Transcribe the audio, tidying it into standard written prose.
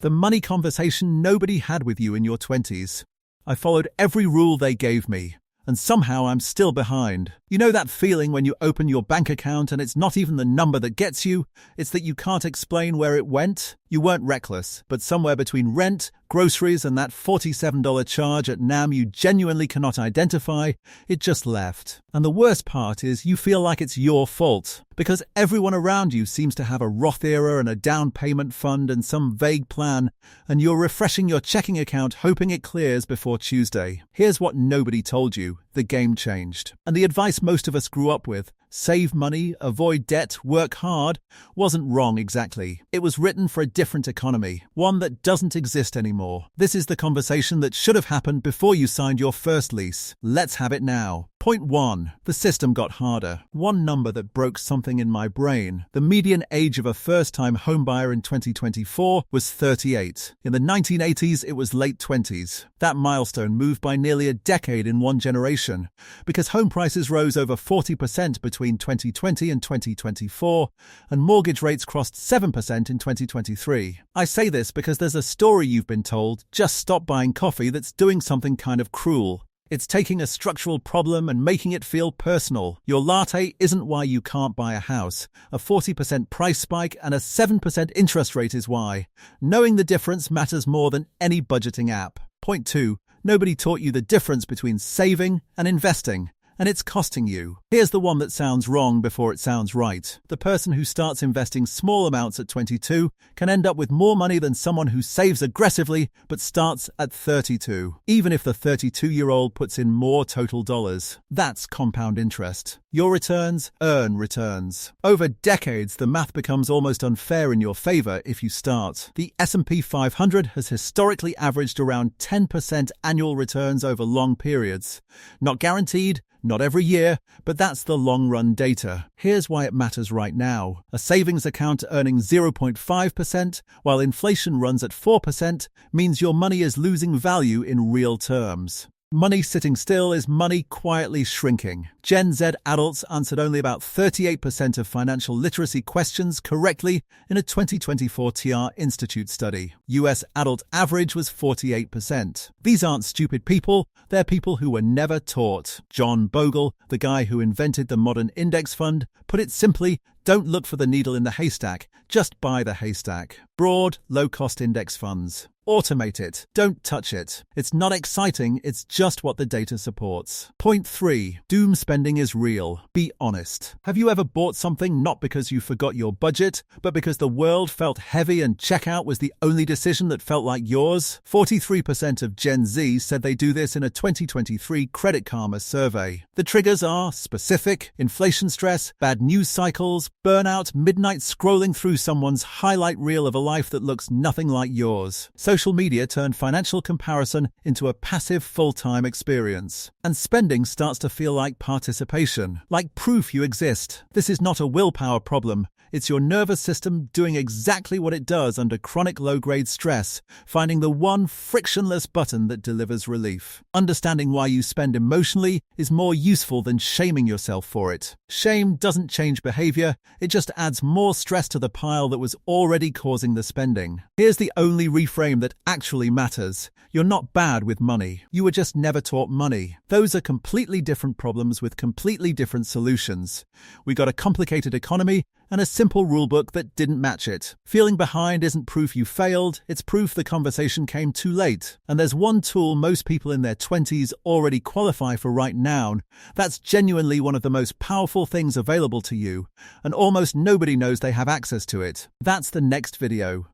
The money conversation nobody had with you in your 20s. I followed every rule they gave me, and somehow I'm still behind. You know that feeling when you open your bank account and it's not even the number that gets you, it's that you can't explain where it went? You weren't reckless, but somewhere between rent, groceries, and that $47 charge at NAM you genuinely cannot identify, it just left. And the worst part is you feel like it's your fault, because everyone around you seems to have a Roth IRA and a down payment fund and some vague plan, and you're refreshing your checking account hoping it clears before Tuesday. Here's what nobody told you. The game changed. And the advice most of us grew up with, save money, avoid debt, work hard, wasn't wrong exactly. It was written for a different economy, one that doesn't exist anymore. This is the conversation that should have happened before you signed your first lease. Let's have it now. Point 1. The system got harder. One number that broke something in my brain. The median age of a first-time homebuyer in 2024 was 38. In the 1980s, it was late 20s. That milestone moved by nearly a decade in one generation, because home prices rose over 40% between 2020 and 2024, and mortgage rates crossed 7% in 2023. I say this because there's a story you've been told, just stop buying coffee, that's doing something kind of cruel. It's taking a structural problem and making it feel personal. Your latte isn't why you can't buy a house. A 40% price spike and a 7% interest rate is why. Knowing the difference matters more than any budgeting app. Point 2. Nobody taught you the difference between saving and investing, and it's costing you. Here's the one that sounds wrong before it sounds right. The person who starts investing small amounts at 22 can end up with more money than someone who saves aggressively but starts at 32, even if the 32-year-old puts in more total dollars. That's compound interest. Your returns earn returns. Over decades, the math becomes almost unfair in your favor if you start. The S&P 500 has historically averaged around 10% annual returns over long periods. Not guaranteed, not every year, but that's the long-run data. Here's why it matters right now. A savings account earning 0.5%, while inflation runs at 4%, means your money is losing value in real terms. Money sitting still is money quietly shrinking. Gen Z adults answered only about 38% of financial literacy questions correctly in a 2024 TR Institute study. US adult average was 48%. These aren't stupid people, they're people who were never taught. John Bogle, the guy who invented the modern index fund, put it simply, don't look for the needle in the haystack, just buy the haystack. Broad, low-cost index funds. Automate it. Don't touch it. It's not exciting, it's just what the data supports. Point 3. Doom spending is real. Be honest. Have you ever bought something not because you forgot your budget, but because the world felt heavy and checkout was the only decision that felt like yours? 43% of Gen Z said they do this in a 2023 Credit Karma survey. The triggers are specific: inflation stress, bad news cycles, burnout, midnight scrolling through someone's highlight reel of a life that looks nothing like yours. Social media turned financial comparison into a passive full-time experience. And spending starts to feel like participation, like proof you exist. This is not a willpower problem. It's your nervous system doing exactly what it does under chronic low-grade stress, finding the one frictionless button that delivers relief. Understanding why you spend emotionally is more useful than shaming yourself for it. Shame doesn't change behavior, it just adds more stress to the pile that was already causing the spending. Here's the only reframe that actually matters. You're not bad with money. You were just never taught money. Those are completely different problems with completely different solutions. We got a complicated economy and a simple rulebook that didn't match it. Feeling behind isn't proof you failed, it's proof the conversation came too late. And there's one tool most people in their 20s already qualify for right now. That's genuinely one of the most powerful things available to you, and almost nobody knows they have access to it. That's the next video.